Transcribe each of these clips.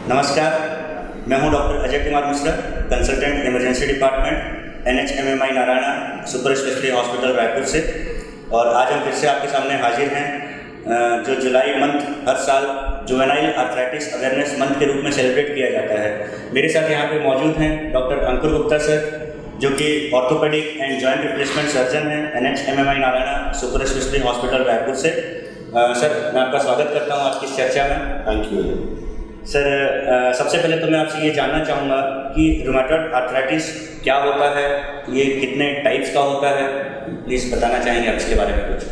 नमस्कार, मैं हूं doctor Ajay Kumar Mishra, consultant emergency department NHMMI Narayana super speciality hospital Raipur से। और आज हम फिर से आपके सामने हाजिर हैं। जो जुलाई मंथ हर साल जुवेनाइल आर्थराइटिस अवेयरनेस मंथ के रूप में सेलिब्रेट किया जाता है। मेरे साथ यहाँ पे मौजूद हैं डॉक्टर अंकुर गुप्ता सर, जो कि orthopaedic and joint replacement surgeon हैं NHMMI Narayana super speciality hospital Raipur से। सर, मैं आपका स्वागत करता हूँ आज की इस चर्चा में। थैंक यू सर, सबसे पहले तो मैं आपसे ये जानना चाहूँगा कि रूमेटॉइड आर्थराइटिस क्या होता है, ये कितने टाइप्स का होता है, प्लीज़ बताना चाहेंगे आप इसके बारे में कुछ?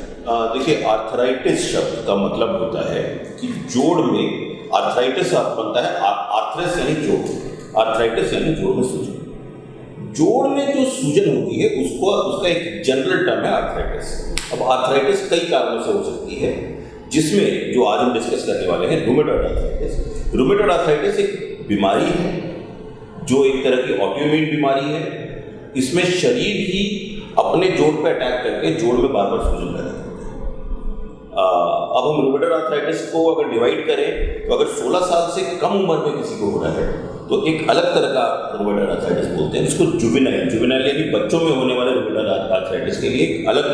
देखिए, आर्थराइटिस शब्द का मतलब होता है कि जोड़ में आर्थराइटिस बनता है। आर्थराइटिस यानी जोड़, आर्थराइटिस यानी जोड़ में सूजन। जोड़ में जो सूजन होती है उसका एक जनरल टर्म है आर्थराइटिस। अब आर्थराइटिस कई कारणों से हो सकती है, जिसमें जो आज हम डिस्कस करने वाले हैं रूमेटॉइड आर्थराइटिस। रूमेटॉइड आर्थराइटिस एक बीमारी है जो एक तरह की ऑटोइम्यून बीमारी है। इसमें शरीर ही अपने जोड़ पे अटैक करके जोड़ में बार बार सूजन पैदा करता है। अब हम रूमेटॉइड आर्थराइटिस को अगर डिवाइड करें तो अगर 16 साल से कम उम्र में किसी को हो रहा है तो एक अलग तरह का रूमेटॉइड आर्थराइटिस बोलते हैं, जिसको जुवेनाइल यानी बच्चों में होने वाले रूमेटॉइड आर्थराइटिस के लिए एक अलग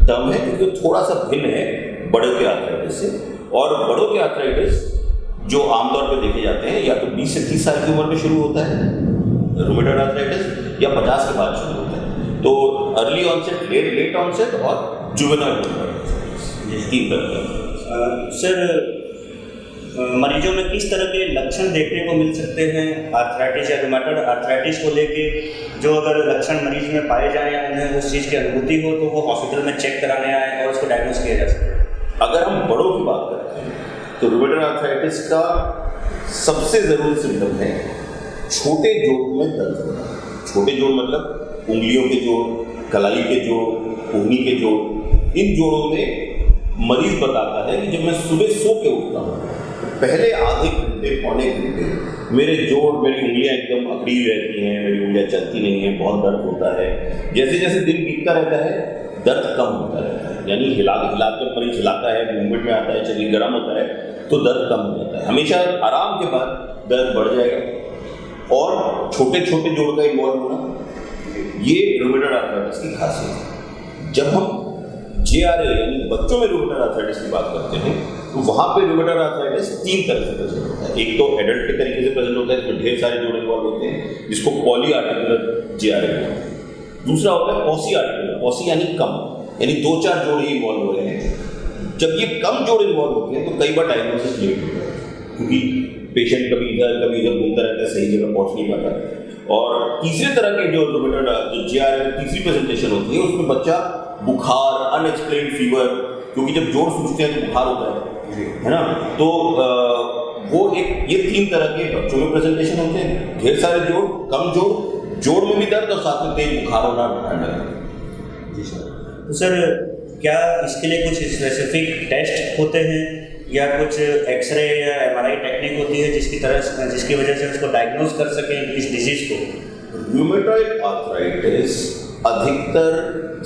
टर्म है, क्योंकि थोड़ा सा भिन्न है बड़ों के आर्थराइटिस से। और बड़ों के आर्थराइटिस जो आमतौर पर देखे जाते हैं या तो 20 से 30 साल की उम्र में शुरू होता है रूमेटॉइड आर्थराइटिस, या 50 के बाद शुरू होता है। तो अर्ली ऑनसेट, लेट ऑनसेट और जुवेनाइल रूमेटॉइड आर्थराइटिस, तीन तरह। सर, मरीजों में किस तरह के लक्षण देखने को मिल सकते हैं आर्थराइटिस या रूमेटॉइड आर्थराइटिस को लेके, जो अगर लक्षण मरीज में पाए जाएं या उन्हें उस चीज़ की अनुभूति हो तो वो हॉस्पिटल में चेक कराने आए और उसको डायग्नोस किया जा सके? अगर हम बड़ों की बात करते हैं तो रूमेटॉइड आर्थराइटिस का सबसे ज़रूरी सिम्टम है छोटे जोड़ में दर्द होना। छोटे जोड़ मतलब उंगलियों के जोड़, कलाई के जोड़, कोहनी के जोड़। इन जोड़ों में मरीज बताता है कि जब मैं सुबह सो के उठता हूँ तो पहले आधे घंटे पौने घंटे मेरी उंगलियां एकदम अकड़ी रहती हैं, मेरी उंगलियां चलती नहीं हैं, बहुत दर्द होता है। जैसे जैसे दिन बीतता रहता है दर्द कम होता रहता है, यानी हिलाकर मरीज हिलाता है, मूवमेंट में आता है, शरीर गर्म होता है तो दर्द कम हो जाता है। हमेशा आराम के बाद दर्द बढ़ जाएगा। और छोटे छोटे जोड़ का इन्वॉल्व होना, ये रूमेटॉइड आर्थराइटिस की खासियत है। जब हम JRA यानी बच्चों में रूमेटॉइड आर्थराइटिस की बात करते हैं तो वहाँ पे रूमेटॉइड आर्थराइटिस तीन तरह से प्रेजेंट होता है। एक तो एडल्ट के तरीके से प्रेजेंट होता है, इसमें ढेर सारे जोड़ इन्वॉल्व होते हैं, जिसको पॉली आर्टिकुलर JRA बोलते हैं। दूसरा होता है पॉसी आर्टिकुलर, पॉसी यानी कम, यानी 2-4 जोड़ ही इन्वॉल्व हो रहे हैं। जब ये कम जोड़ इन्वॉल्व होते हैं तो कई बार डायग्नोसिस लेट होता है, क्योंकि पेशेंट कभी इधर घूमता रहता है, सही जगह पहुँच नहीं पाता। और तीसरे तरह के जो रूमेटॉइड जो JRA में तीसरी प्रेजेंटेशन होती है, उसमें बच्चा बुखार, अनएक्सप्लेन्ड फीवर, क्योंकि जब जोड़ सूजते हैं तो बुखार होता है ना। तो वो ये तीन तरह के बच्चों में प्रेजेंटेशन होते हैं। ढेर सारे जोड़, कम जोड़ में भी दर्द और साथ में तेज बुखार होना ठंडा। जी सर। तो सर, क्या इसके लिए कुछ स्पेसिफिक टेस्ट होते हैं या कुछ एक्सरे या MRI टेक्निक होती है जिसकी वजह से उसको डायग्नोज कर सकें इस डिजीज को? रूमेटॉइड आर्थराइटिस अधिकतर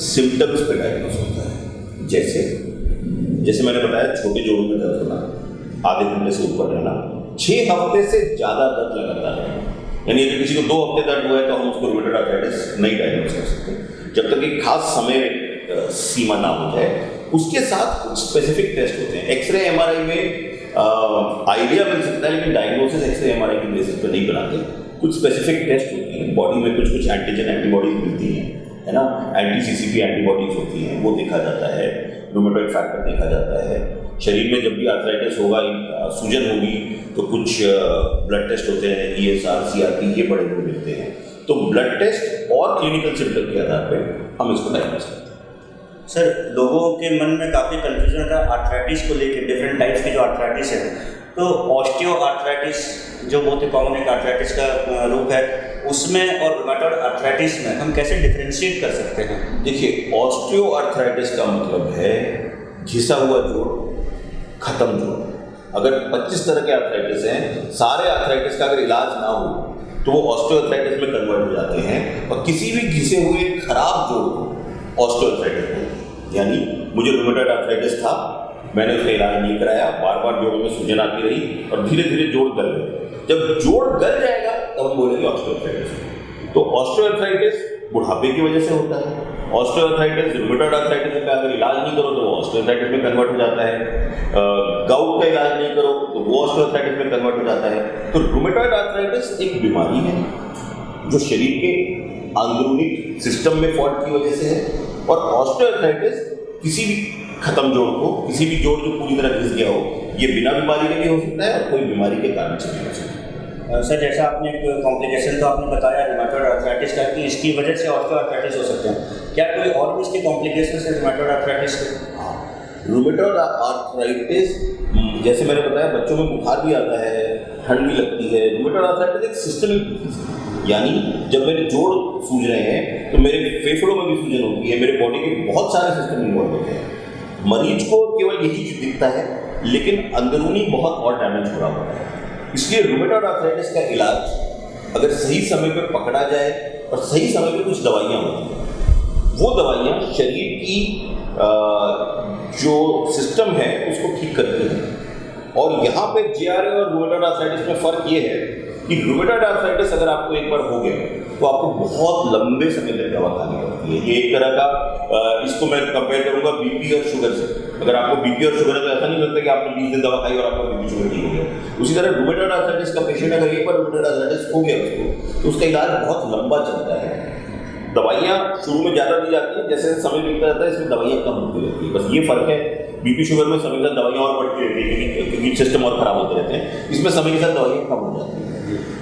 सिम्टम्स पे डायग्नोज होता है। जैसे मैंने बताया, छोटे जोड़ों में दर्द होना, आधे घंटे से ऊपर रहना, 6 हफ्ते से ज़्यादा दर्द लगातार रहना। यानी अगर किसी को 2 हफ्ते दर्द हुआ है तो हम उसको रूमेटॉइड आर्थराइटिस नहीं डायग्नोज कर सकते जब तक एक खास समय सीमा ना हो जाए। उसके साथ कुछ स्पेसिफिक टेस्ट होते हैं। एक्सरे MRI में आइडिया मिल सकता है, लेकिन डायग्नोसिस एक्सरे MRI की बेसिस पर नहीं बनाते। कुछ स्पेसिफिक टेस्ट होते हैं, बॉडी में कुछ एंटीजन एंटीबॉडीज मिलती हैं, है ना, एंटी-CCP एंटीबॉडीज होती हैं, वो देखा जाता है। रूमेटॉइड फैक्टर देखा जाता है। शरीर में जब भी आर्थराइटिस होगा, सूजन होगी, तो कुछ ब्लड टेस्ट होते हैं, ESR, CRP, ये बड़े हुए मिलते हैं। तो ब्लड टेस्ट और क्लिनिकल सिम्टम के आधार पर हम इसको डायग्नोस करते हैं। सर, लोगों के मन में काफ़ी कन्फ्यूजन था आर्थराइटिस को लेकर, डिफरेंट टाइप्स की जो आर्थराइटिस है। तो ऑस्टियो आर्थराइटिस जो बहुत ही कॉमन एक आर्थराइटिस का रूप है, उसमें और रूमेटॉइड आर्थराइटिस में हम कैसे डिफरेंशिएट कर सकते हैं? देखिए, ऑस्टियो आर्थराइटिस का मतलब है घिसा हुआ जोड़, खत्म जोड़। अगर 25 तरह के आर्थराइटिस हैं, सारे आर्थराइटिस का अगर इलाज ना हो तो वो ऑस्टियो आर्थराइटिस में कन्वर्ट हो जाते हैं। और किसी भी घिसे हुए खराब जोड़ को ऑस्टियो आर्थराइटिस बोलते हैं। यानी मुझे रूमेटॉइड आर्थराइटिस था, मैंने उसका इलाज नहीं कराया, बार बार जोड़ों में सूजन आती रही और धीरे धीरे जोड़ गल गए, जब जोड़ गल जाएगा तब हम बोलेंगे ऑस्टियोआर्थराइटिस। तो ऑस्टियोआर्थराइटिस बुढ़ापे की वजह से होता है। ऑस्टियोआर्थराइटिस रूमेटॉइड आर्थराइटिस का अगर इलाज नहीं करो तो वो ऑस्टियोआर्थराइटिस में कन्वर्ट हो जाता है। गाउट का इलाज नहीं करो तो वो ऑस्टियोआर्थराइटिस में कन्वर्ट हो जाता है। तो रूमेटॉइड आर्थराइटिस एक बीमारी है जो शरीर के अंदरूनी सिस्टम में फॉल्ट की वजह से है, और ऑस्टियोआर्थराइटिस किसी भी खत्म जोड़ को, किसी भी जोड़ जो पूरी तरह घिस गया हो, ये बिना बीमारी के भी हो सकता है और कोई बीमारी के कारण से भी हो सकता है। सर जैसा आपने कॉम्प्लिकेशन तो आपने बताया रूमेटॉइड आर्थराइटिस का कि इसकी वजह से ऑस्टियोआर्थराइटिस हो सकते हैं, क्या कोई और भी इसके कॉम्प्लिकेशन है रूमेटॉइड आर्थराइटिस के? हाँ, रूमेटॉइड आर्थराइटिस जैसे मैंने बताया बच्चों में बुखार भी आता है, ठंड भी लगती है। रूमेटॉइड आर्थराइटिस एक सिस्टमिक डिजीज है, यानी जब मेरे जोड़ सूज रहे हैं तो मेरे फेफड़ों में भी सूजन होती है, मेरे बॉडी के बहुत सारे सिस्टम इन्वॉल्व होते हैं। मरीज को केवल यही चीज दिखता है, लेकिन अंदरूनी बहुत और डैमेज हो रहा होता है। इसलिए रूमेटॉइड आर्थराइटिस का इलाज अगर सही समय पर पकड़ा जाए और सही समय पर कुछ दवाइयाँ होती हैं, वो दवाइयाँ शरीर की जो सिस्टम है उसको ठीक करती हैं। और यहाँ पे JRA और रूमेटॉइड आर्थराइटिस में फ़र्क ये है कि रूमेटॉइड आर्थराइटिस अगर आपको एक बार हो गया तो आपको बहुत लंबे समय तक दवा खानी पड़ती है। ये एक तरह का इसको मैं कंपेयर करूँगा बीपी और शुगर से। अगर आपको बीपी और शुगर है तो ऐसा नहीं लगता कि आपने 20 दिन दवा खाई और आपका बीपी शुगर ठीक हो गया। उसी तरह रूमेटॉइड आर्थराइटिस का पेशेंट अगर एक बार रूमेटॉइड आर्थराइटिस हो गया उसको, तो उसका इलाज बहुत लंबा चलता है। दवाइयाँ शुरू में ज़्यादा दी जाती हैं, जैसे समय बीतता जाता है इसमें दवाइयाँ कम होती रहती है। बस ये फ़र्क है, बीपी शुगर में समय के साथ दवाइयाँ और बढ़ती रहती है क्योंकि सिस्टम और ख़राब होते रहते हैं, इसमें समय के साथ दवाइयाँ कम हो जाती हैं।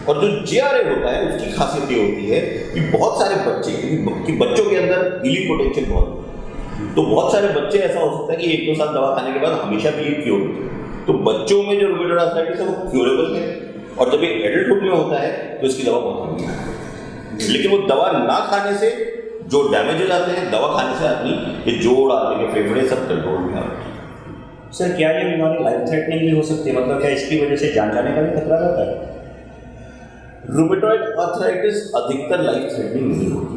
और जो JRA होता है उसकी खासियत ये होती है कि बहुत सारे बच्चे, क्योंकि बच्चों के अंदर हीलिंग पोटेंशियल बहुत होता है, तो बहुत सारे बच्चे ऐसा हो सकता है कि 1-2 साल दवा खाने के बाद हमेशा के लिए क्योर होते हैं। तो बच्चों में जो रूमेटॉइड आर्थराइटिस है वो क्योरेबल है, और जब ये एडल्टहुड में होता है तो इसकी दवा बहुत महंगी है। लेकिन वो दवा ना खाने से जो डैमेज हो जाते हैं, दवा खाने से आदमी के जोड़, आदमी के फेफड़े सब कंट्रोल में आते हैं। सर क्या ये बीमारी लाइफ थ्रेटनिंग भी हो सकती है, मतलब क्या इसकी वजह से जान जाने का भी खतरा रहता है? रूमेटॉइड आर्थराइटिस अधिकतर लाइफ थ्रेटनिंग नहीं होती,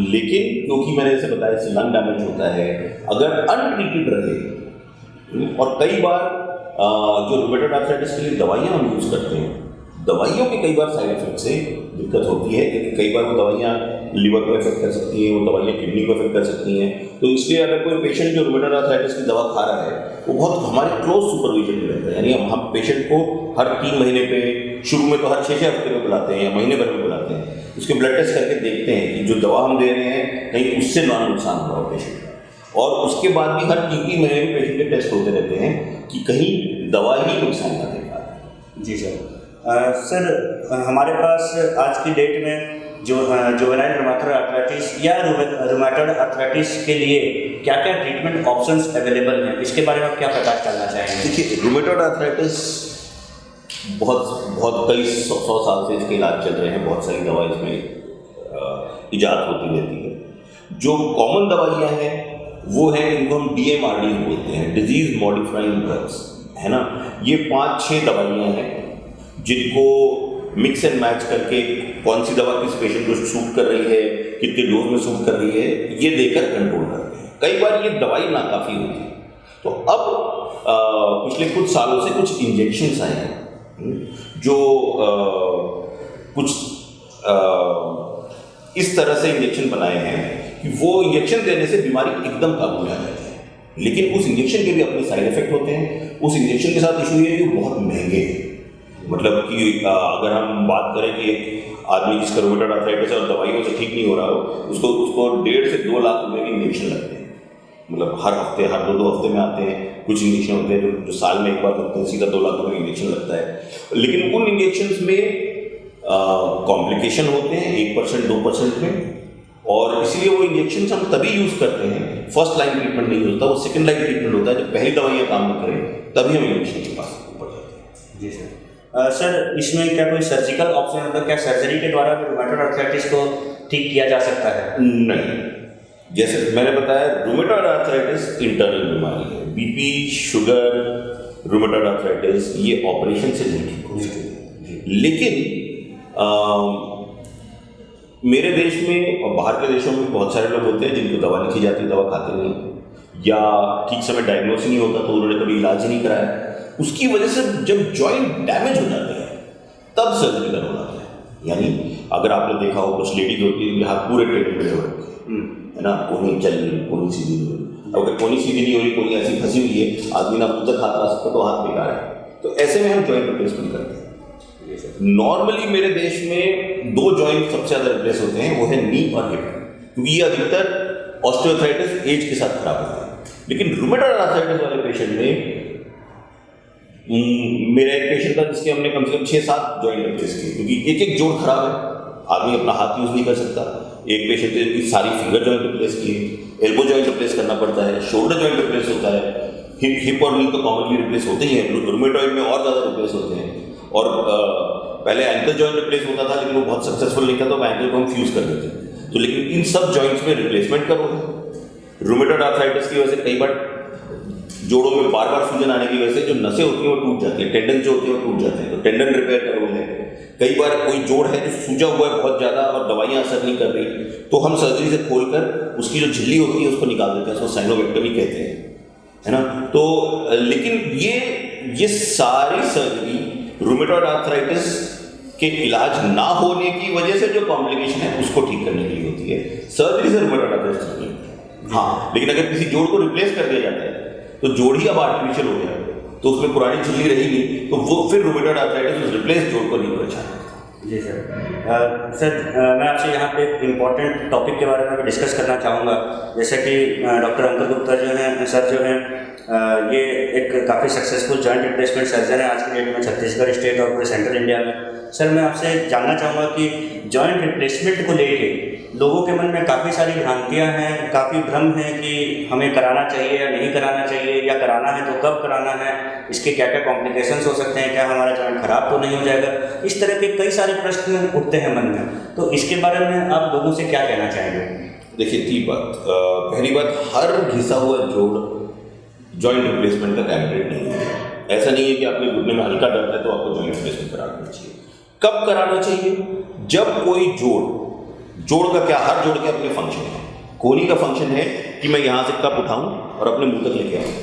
लेकिन क्योंकि मैंने जैसे बताया इससे लंग डैमेज होता है, अगर अनट्रीटेड रहे, और कई बार जो रूमेटॉइड आर्थराइटिस के लिए दवाइयाँ हम यूज़ करते हैं, दवाइयों के कई बार साइड इफेक्ट से दिक्कत होती है, क्योंकि कई बार वो दवाइयाँ लिवर को इफेक्ट कर सकती हैं, वो दवाइयाँ किडनी को इफेक्ट कर सकती हैं। तो इसलिए अगर कोई पेशेंट जो रूमेटॉइड आर्थराइटिस की दवा खा रहा है वो बहुत हमारे क्लोज सुपरविजन में रहता है, यानी हम पेशेंट को हर 3 महीने पे, शुरू में तो हर 6 हफ्ते में बुलाते हैं या महीने भर में बुलाते हैं, उसके ब्लड टेस्ट करके देखते हैं कि जो दवा हम दे रहे हैं कहीं उससे ना नुकसान हो रहा हो पेशेंट का, और उसके बाद भी हर 3 महीने में पेशेंट के टेस्ट होते रहते हैं कि कहीं दवा ही नुकसान ना दे पाए। जी सर। सर हमारे पास आज की डेट में जो जुवेनाइल रूमेटॉइड आर्थराइटिस या रूमेटॉइड आर्थराइटिस के लिए क्या क्या ट्रीटमेंट ऑप्शंस अवेलेबल हैं, इसके बारे में आप क्या प्रकाश डालना चाहेंगे? देखिए, रूमेटॉइड आर्थराइटिस बहुत कई 100 साल से इसके इलाज चल रहे हैं, बहुत सारी दवाई इसमें इजाद होती रहती है। जो कॉमन दवाइयाँ हैं वो हैं, इनको हम DMRD बोलते हैं, डिजीज मॉडिफाइंग ड्रग्स, है ना। ये 5-6 दवाइयाँ हैं जिनको मिक्स एंड मैच करके कौन सी दवा किस पेशेंट को सूट कर रही है, कितने डोज में सूट कर रही है, ये देकर कंट्रोल करते हैं। कई बार ये दवाई नाकाफ़ी होती है, तो अब पिछले कुछ सालों से कुछ इंजेक्शन्स आए हैं जो कुछ इस तरह से इंजेक्शन बनाए हैं कि वो इंजेक्शन देने से बीमारी एकदम काबू में आ जाती है, लेकिन उस इंजेक्शन के भी अपने साइड इफेक्ट होते हैं। उस इंजेक्शन के साथ इशू ये है कि वो बहुत महंगे हैं, मतलब कि अगर हम बात करें कि एक आदमी जिसका रूमेटॉइड आर्थराइटिस है और दवाइयों से ठीक नहीं हो रहा हो, उसको 1.5 से 2 लाख रुपए के इंजेक्शन लगते हैं, मतलब हर हफ्ते, हर 2 हफ्ते में आते हैं। कुछ इंजेक्शन होते हैं जो साल में एक बार लगते हैं, सीधा 2 लाख रुपए का इंजेक्शन लगता है। लेकिन उन इंजेक्शन में कॉम्प्लिकेशन होते हैं 1% 2% में, और इसलिए वो इंजेक्शन हम तभी यूज़ करते हैं, फर्स्ट लाइन ट्रीटमेंट नहीं होता, वो सेकेंड लाइन ट्रीटमेंट होता है। जब पहली दवाइयाँ काम न करें तभी हम इंजेक्शन के पास ऊपर जाते हैं। जी सर। सर इसमें क्या कोई सर्जिकल ऑप्शन, मतलब क्या सर्जरी के द्वारा भी रूमेटॉइड आर्थराइटिस को ठीक किया जा सकता है? नहीं, जैसे मैंने बताया रूमेटॉइड आर्थराइटिस इंटरनल बीमारी है। बीपी, शुगर, रूमेटॉइड आर्थराइटिस ये ऑपरेशन से नहीं ठीक हो सकती, लेकिन मेरे देश में और बाहर के देशों में बहुत सारे लोग होते हैं जिनको दवा लिखी जाती है, दवा खाते नहीं, या ठीक समय डायग्नोस नहीं होता तो उन्होंने कभी इलाज ही नहीं कराया। उसकी वजह से जब जॉइंट डैमेज हो जाते हैं सर्जरी का रोल आता है। यानी अगर आपने देखा हो कुछ लेडीज होती है हाथ पूरे टेढ़े मेढ़े हो रखे हैं, है ना, कोनी चल रही, कोनी सीधी नहीं हो रही। अगर कोनी सीधी नहीं हो रही, कोनी ऐसी फंसी हुई है, आदमी ना मुंह तक हाथ ला सकता तो हाथ बेकार है। तो ऐसे में हम जॉइंट रिप्लेसमेंट करते हैं। नॉर्मली मेरे देश में 2 जॉइंट सबसे ज़्यादा रिप्लेस होते हैं, वो है नी और हिप, क्योंकि ये अधिकतर ऑस्टियोआर्थराइटिस एज के साथ खराब होता है। लेकिन रूमेटॉइड आर्थराइटिस वाले पेशेंट में मेरा एक पेशेंट था जिसके हमने कम से कम 6-7 जॉइंट रिप्लेस किए, क्योंकि एक जोड़ खराब है, आदमी अपना हाथ यूज़ नहीं कर सकता। एक पेशेंट की सारी फिंगर जॉइंट रिप्लेस किए, एल्बो जॉइंट रिप्लेस करना पड़ता है, शोल्डर जॉइंट रिप्लेस होता है, हिप और नी तो कॉमनली रिप्लेस होते ही हैं, रूमेटॉइड में और ज़्यादा रिप्लेस होते हैं। और पहले एंकल जॉइंट रिप्लेस होता था, लेकिन वो बहुत सक्सेसफुल नहीं था, तो एंकल को हम फ्यूज़ कर देते हैं। तो लेकिन इन सब जॉइंट्स में रिप्लेसमेंट करो। रूमेटॉइड आर्थराइटिस की वजह से कई बार जोड़ों में बार बार सूजन आने की वजह से जो नसें होती हैं वो टूट जाती है, टेंडन जो होते हैं वो टूट जाते हैं, तो टेंडन रिपेयर का रोल है। कई बार कोई जोड़ है जो सूजा हुआ है बहुत ज़्यादा और दवाइयाँ असर नहीं कर रही, तो हम सर्जरी से खोलकर उसकी जो झिल्ली होती है उसको निकाल देते हैं, उसको साइनोवेक्टमी कहते हैं, है ना। तो लेकिन ये सारी सर्जरी रूमेटॉइड आर्थराइटिस के इलाज ना होने की वजह से जो कॉम्प्लिकेशन है उसको ठीक करने के लिए होती है। सर्जरी से रूमेटॉइड आर्थराइटिस नहीं होती। हाँ, लेकिन अगर किसी जोड़ को रिप्लेस कर दिया जाता है तो जोड़ ही अब आर्टिफिशियल हो गया, तो उसमें पुरानी झिल्ली रहेगी, तो वो फिर रूमेटॉइड आर्थराइटिस उस रिप्लेस जोड़ को नहीं परेशान। जी सर। सर मैं आपसे यहाँ पे एक इम्पॉर्टेंट टॉपिक के बारे में भी डिस्कस करना चाहूँगा। जैसे कि डॉक्टर अंकुर गुप्ता जो हैं सर जो हैं ये एक काफ़ी सक्सेसफुल जॉइंट रिप्लेसमेंट सर्जन है आज की डेट में छत्तीसगढ़ स्टेट और पूरे सेंट्रल इंडिया में। सर मैं आपसे जानना चाहूँगा कि जॉइंट रिप्लेसमेंट को लेके लोगों के मन में काफ़ी सारी भ्रांतियाँ हैं, काफ़ी भ्रम है कि हमें कराना चाहिए या नहीं कराना चाहिए, या कराना है तो कब कराना है, इसके क्या क्या कॉम्प्लिकेशंस हो सकते हैं, क्या हमारा जॉइंट खराब तो नहीं हो जाएगा। इस तरह के कई सारे प्रश्न उठते हैं मन में, तो इसके बारे में आप लोगों से क्या कहना चाहेंगे? देखिए, पहली बात, हर घिसा हुआ जोड़ जॉइंट रिप्लेसमेंट का कैंडिडेट नहीं है। ऐसा नहीं है कि आपके घुटने में हल्का दर्द है तो आपको जॉइंट रिप्लेसमेंट कराना चाहिए। कब कराना चाहिए? जब कोई जोड़ का क्या, हर जोड़ के अपने फंक्शन है। कोहनी का फंक्शन है कि मैं यहाँ से कप उठाऊं और अपने मुंह तक लेके आऊँ।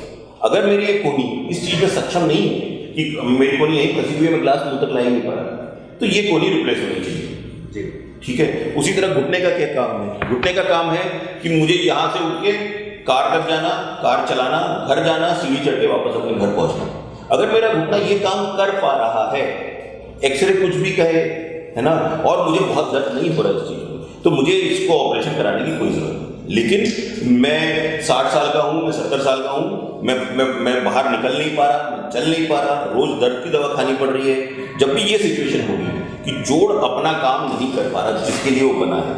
अगर मेरी एक कोहनी इस चीज़ में सक्षम नहीं है कि मेरी कोहनी यहीं फंसी हुई है, मैं ग्लास मुंह तक ला ही नहीं पा रहा, तो ये कोहनी रिप्लेस होनी चाहिए जी। ठीक है। उसी तरह घुटने का क्या काम है? घुटने का काम है कि मुझे यहाँ से उठ के कार तक जाना, कार चलाना, घर जाना, सीढ़ी चढ़ के वापस अपने घर पहुँचना। अगर मेरा घुटना ये काम कर पा रहा है, एक्सरे कुछ भी कहे, है ना, और मुझे बहुत दर्द नहीं हो रहा इस चीज़ में, तो मुझे इसको ऑपरेशन कराने की कोई ज़रूरत नहीं। लेकिन मैं 60 साल का हूँ, मैं 70 साल का हूँ, मैं बाहर निकल नहीं पा रहा, मैं चल नहीं पा रहा, रोज़ दर्द की दवा खानी पड़ रही है। जब भी ये सिचुएशन होगी कि जोड़ अपना काम नहीं कर पा रहा जिसके लिए वो बना है,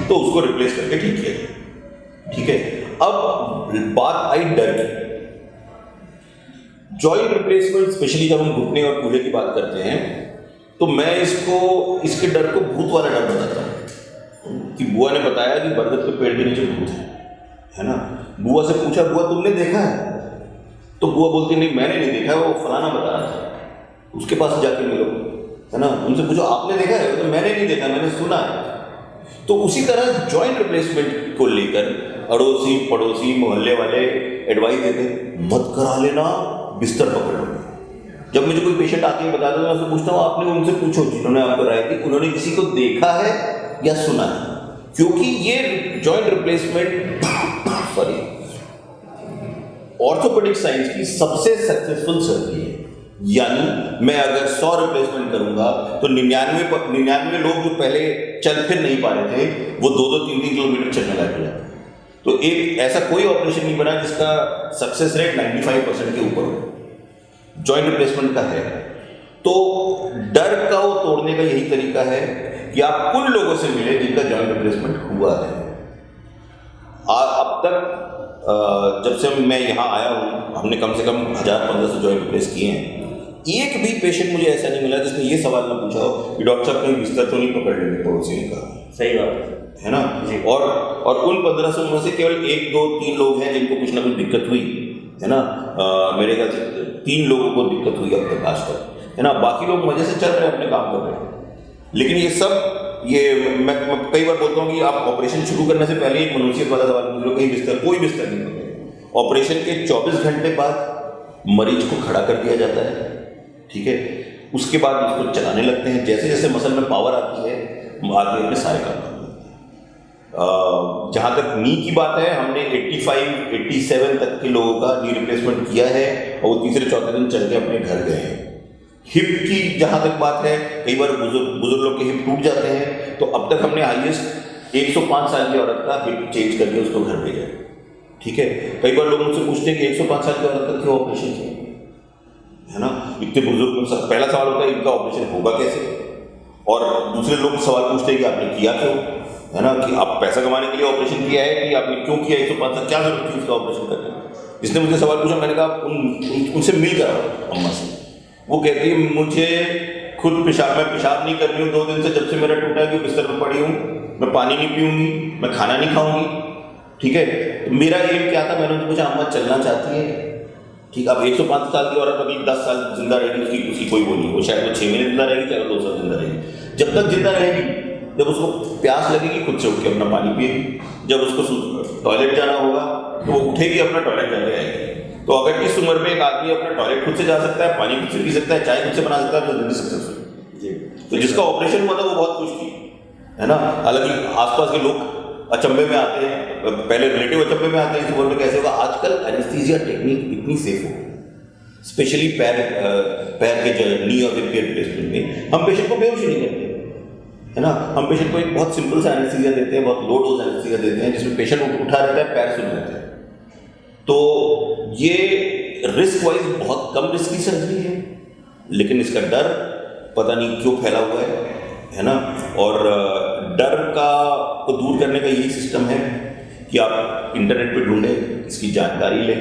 तो उसको रिप्लेस करके ठीक किया। ठीक है। अब बात आई डर की। जॉइंट रिप्लेसमेंट स्पेशली जब हम घुटने और कूल्हे की बात करते हैं, तो मैं इसके डर को भूत वाला डर बताता हूँ कि बुआ ने बताया कि बरगद के पेड़ के नीचे भूत है ना। बुआ से पूछा, बुआ तुमने देखा है? तो बुआ बोलती नहीं, मैंने नहीं देखा, वो फलाना बता रहा था, उसके पास जाके मिलो, है ना। उनसे पूछो आपने देखा है? तो मैंने नहीं देखा, मैंने सुना है। तो उसी तरह जॉइंट रिप्लेसमेंट को लेकर अड़ोसी पड़ोसी मोहल्ले वाले एडवाइस देते, मत करा लेना, बिस्तर पकड़ लो। जब मुझे कोई पेशेंट आके बता दो, मैं उससे पूछता हूँ आपने उनसे पूछो जिन्होंने आपको राय दी, उन्होंने किसी को देखा है या सुना है? क्योंकि ये जॉइंट रिप्लेसमेंट ऑर्थोपेडिक साइंस की सबसे सक्सेसफुल सर्जरी है। यानी मैं अगर 100 रिप्लेसमेंट करूंगा तो 99 लोग जो पहले चल फिर नहीं पा रहे थे, वो 2-3 किलोमीटर चलने लग गए। तो एक ऐसा कोई ऑपरेशन नहीं बना जिसका सक्सेस रेट 95% के ऊपर हो। जॉइंट रिप्लेसमेंट का है। तो डर का वो तोड़ने का यही तरीका है कि आप उन लोगों से मिले जिनका जॉइंट रिप्लेसमेंट हुआ है। अब तक जब से मैं यहाँ आया हूँ, हमने कम से कम 1000-1500 जॉइंट रिप्लेस किए हैं। एक भी पेशेंट मुझे ऐसा नहीं मिला जिसने ये सवाल ना पूछा हो कि डॉक्टर साहब कहीं बिस्तर तो नहीं पकड़ लेंगे, पड़ोसी ने कहा। सही बात है ना। और उन 1500 में से केवल 1-2-3 लोग हैं जिनको कुछ ना कुछ दिक्कत हुई, है ना। मेरे ख्याल से 3 लोगों को दिक्कत हुई अब तक आज तक, है ना। बाकी लोग मजे से चल रहे हैं, अपने काम कर रहे हैं। लेकिन ये सब मैं कई बार बोलता हूँ कि आप ऑपरेशन शुरू करने से पहले एक मनुष्य वाला सवाल पूछ लो, कहीं बिस्तर, कोई बिस्तर नहीं पकड़े। ऑपरेशन के 24 घंटे बाद मरीज को खड़ा कर दिया जाता है। ठीक है। उसके बाद इसको चलाने लगते हैं। जैसे जैसे मसल में पावर आती है आदमी अपने सारे काम करते हैं। जहाँ तक नी की बात है, हमने 85-87 तक के लोगों का नी रिप्लेसमेंट किया है और वो तीसरे चौथे दिन चल के अपने घर गए हैं। हिप की जहाँ तक बात है, कई बार बुजुर्ग लोग के हिप टूट जाते हैं, तो अब तक हमने हाईएस्ट 105 साल की औरत का हिप चेंज करके उसको घर भेजा है। ठीक है, कई बार लोग मुझसे पूछते हैं कि 105 साल की औरत का क्यों ऑपरेशन किया, है ना। इतने बुजुर्ग में पहला सवाल होता है इनका ऑपरेशन होगा कैसे, और दूसरे लोग सवाल पूछते हैं कि आपने किया क्यों, है ना, कि आप पैसा कमाने के लिए ऑपरेशन किया है कि आपने क्यों किया 105 साल, क्या जरूरत थी उसका ऑपरेशन करने। जिसने मुझे सवाल पूछा, मैंने कहा उनसे मिल कर आओ अम्मा से। वो कहती है मुझे खुद मैं पेशाब नहीं कर रही हूँ 2 दिन से, जब से मेरा टूटा है कि बिस्तर पर पड़ी हूँ, मैं पानी नहीं पीऊँगी, मैं खाना नहीं खाऊँगी। ठीक है, तो मेरा एम क्या था, मैंने उनसे पूछा अम्मा चलना चाहती है, ठीक। अब 105 साल की औरत अभी 10 साल जिंदा रहेगी, उसकी कोई वो नहीं, वो शायद वो 6 महीने जिंदा रहेगी, चाहे 2 साल जिंदा रहेगी। जब तक जिंदा रहेगी, जब उसको प्यास लगेगी खुद से उठ के अपना पानी पिएगी, जब उसको टॉयलेट जाना होगा तो वो उठेगी अपना टॉयलेट जाने आएगी। तो अगर इस उम्र में एक आदमी अपना टॉयलेट खुद से जा सकता है, पानी खुद से पी सकता है, चाय खुद से बना सकता है, तो जिंदगी सक्सेसफुल जी। तो जिसका ऑपरेशन हुआ था वो बहुत खुश थी, है ना। हालांकि आसपास के लोग अचंभे में आते हैं, पहले रिलेटिव अचंभे में आते हैं इस उम्र में कैसे होगा। आजकल एनेस्थीसिया टेक्निक इतनी सेफ हो, स्पेशली पैर के नी और हिप के रिप्लेसमेंट में हम पेशेंट को बेहोश ही नहीं करते, है ना। हम पेशेंट को एक बहुत सिंपल सा एनेस्थीसिया देते हैं, बहुत लो डोज एनेस्थीसिया देते हैं, जिसमें पेशेंट उठा रहता है, पैर सुन रहते हैं। तो ये रिस्क वाइज बहुत कम रिस्क की सर्जरी है, लेकिन इसका डर पता नहीं क्यों फैला हुआ है ना। और डर को दूर करने का यही सिस्टम है कि आप इंटरनेट पे ढूंढें, इसकी जानकारी लें,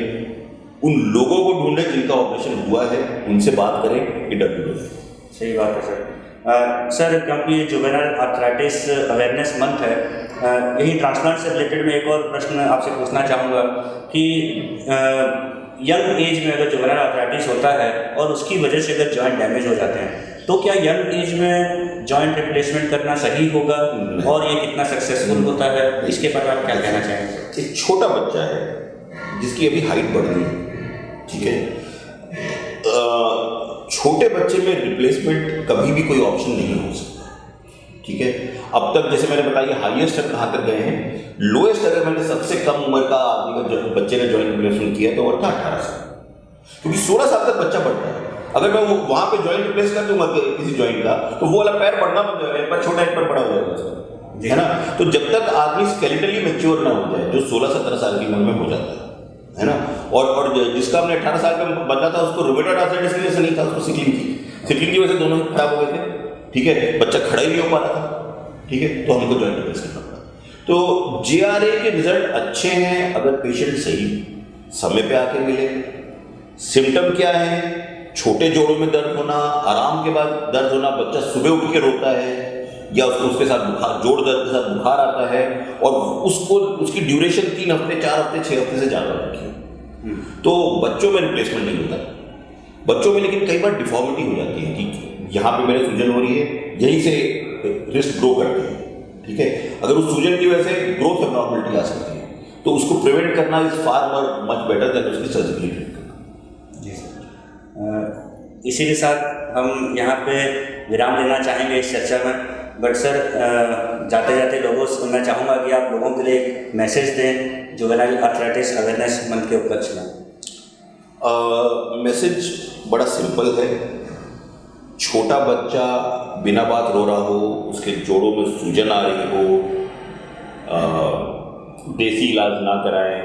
उन लोगों को ढूंढें जिनका ऑपरेशन हुआ है, उनसे बात करें, ये डर दूर करें। सही बात है सर। सर क्योंकि जुवेनाइल आर्थराइटिस अवेयरनेस मंथ है, यही ट्रांसप्लांट से रिलेटेड मैं एक और प्रश्न आपसे पूछना चाहूँगा कि यंग एज में अगर जुवेनाइल आर्थराइटिस होता है और उसकी वजह से अगर जॉइंट डैमेज हो जाते हैं, तो क्या यंग एज में जॉइंट रिप्लेसमेंट करना सही होगा और ये कितना सक्सेसफुल होता है, इसके बारे में आप क्या कहना चाहेंगे। एक छोटा बच्चा है जिसकी अभी हाइट बढ़ रही है, ठीक है, छोटे बच्चे में रिप्लेसमेंट कभी भी कोई ऑप्शन नहीं हो सकता, ठीक है। अब तक जैसे मैंने बताया हाईएस्ट तक कहाँ तक गए हैं, लोएस्ट अगर मैंने सबसे कम उम्र का आदमी का बच्चे का जॉइंट रिप्लेसमेंट किया तो वो था 18 साल, क्योंकि 16 साल तक बच्चा बढ़ता है। अगर मैं वो वहाँ पे जॉइंट रिप्लेस कर दूंगा किसी जॉइंट का, तो वो वाला पैर बढ़ना बंद हो जाएगा, पैर छोटा एक पैर बड़ा हो जाएगा उसका, है ना। तो जब तक आदमी स्केलेटली मैच्योर ना हो जाए, जो 16-17 साल की उम्र में हो जाता है ना। और जिसका हमने 18 साल में बदला था उसको रूमेटॉइड आर्थराइटिस की वजह से नहीं था, उसको सिकलिंग की वजह से दोनों खराब हो गए थे, ठीक है, बच्चा खड़ा ही नहीं हो पा रहा था, ठीक है, तो हमको जॉइंट रिप्लेस करना पड़ा। तो JRA के रिजल्ट अच्छे हैं अगर पेशेंट सही समय पे आके मिले। सिम्टम क्या है, छोटे जोड़ों में दर्द होना, आराम के बाद दर्द होना, बच्चा सुबह उठ के रोता है या उसके साथ बुखार, जोड़ दर्द के साथ बुखार आता है, और उसकी ड्यूरेशन 3 हफ्ते 4 हफ्ते 6 हफ्ते से ज़्यादा रखी है, तो बच्चों में रिप्लेसमेंट नहीं होता। बच्चों में लेकिन कई बार डिफॉर्मिटी हो जाती है कि यहाँ पे मेरे सूजन हो रही है, यहीं से रिस्ट ग्रो करती है, ठीक है। अगर उस सूजन की वजह से ग्रोथ एबनॉर्मलिटी आ सकती है, तो उसको प्रिवेंट करना is far more much better than उसकी सर्जिकली ट्रीट करना। जी सर, इसी के साथ हम यहाँ पे विराम लेना चाहेंगे इस चर्चा में। बट सर, जाते जाते लोगों से मैं चाहूँगा कि आप लोगों के लिए एक मैसेज दें जुवेनाइल आर्थराइटिस अवेयरनेस मंथ के उपलक्ष्य में। मैसेज बड़ा सिंपल है। छोटा बच्चा बिना बात रो रहा हो, उसके जोड़ों में सूजन आ रही हो, देसी इलाज ना कराएं,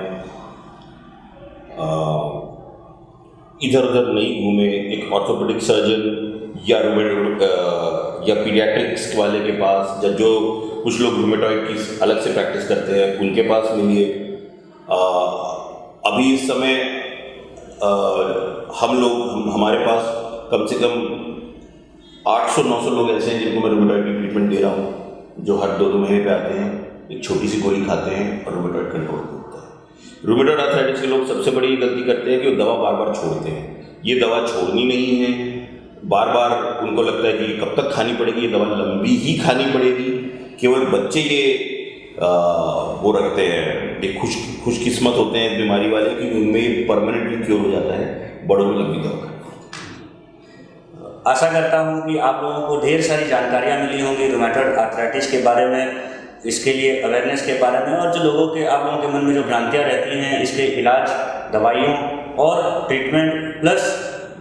इधर उधर नहीं घूमे, एक ऑर्थोपेडिक सर्जन या पीडियाट्रिक्स वाले के पास, या जो कुछ लोग रूमेटॉइड की अलग से प्रैक्टिस करते हैं उनके पास मिलिए। अभी इस समय हमारे पास कम से कम 800-900 लोग ऐसे हैं जिनको मैं रूमेटॉइड की ट्रीटमेंट दे रहा हूँ, जो हर 2-2 महीने पे आते हैं, एक छोटी सी गोली खाते हैं और रूमेटॉइड कंट्रोल होता है। रूमेटॉइड आर्थराइटिस के लोग सबसे बड़ी गलती करते हैं कि वो दवा बार बार छोड़ते हैं। ये दवा छोड़नी नहीं है, बार बार उनको लगता है कि कब तक खानी पड़ेगी, ये दवा लंबी ही खानी पड़ेगी। केवल बच्चे ये वो रखते हैं, ये खुशकिस्मत होते हैं बीमारी वाले कि उनमें परमानेंटली क्योर हो जाता है, बड़ों में लंबी दवा। आशा करता हूँ कि आप लोगों को ढेर सारी जानकारियाँ मिली होंगी रूमेटॉइड आर्थराइटिस के बारे में, इसके लिए अवेयरनेस के बारे में, और जो लोगों के आप लोगों के मन में जो भ्रांतियाँ रहती हैं इसके इलाज, दवाइयों और ट्रीटमेंट प्लस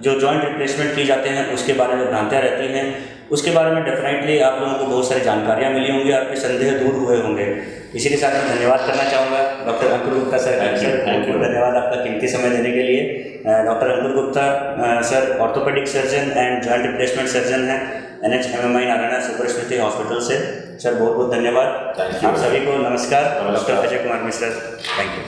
जो जॉइंट रिप्लेसमेंट किए जाते हैं उसके बारे में भ्रांतियाँ रहती हैं, उसके बारे में डेफिनेटली आप लोगों को बहुत सारी जानकारियाँ मिली होंगी, आपके संदेह दूर हुए होंगे। इसी के साथ मैं धन्यवाद करना चाहूँगा doctor Ankur Gupta sir. Thank you. धन्यवाद आपका कीमती समय देने के लिए। Doctor Ankur Gupta sir orthopaedic surgeon and joint replacement surgeon हैं NHMMI Narayana super speciality hospital से। सर बहुत बहुत धन्यवाद। Thank you. आप सभी को नमस्कार। नमस्कार। Doctor Ajay Kumar Mishra. Thank you.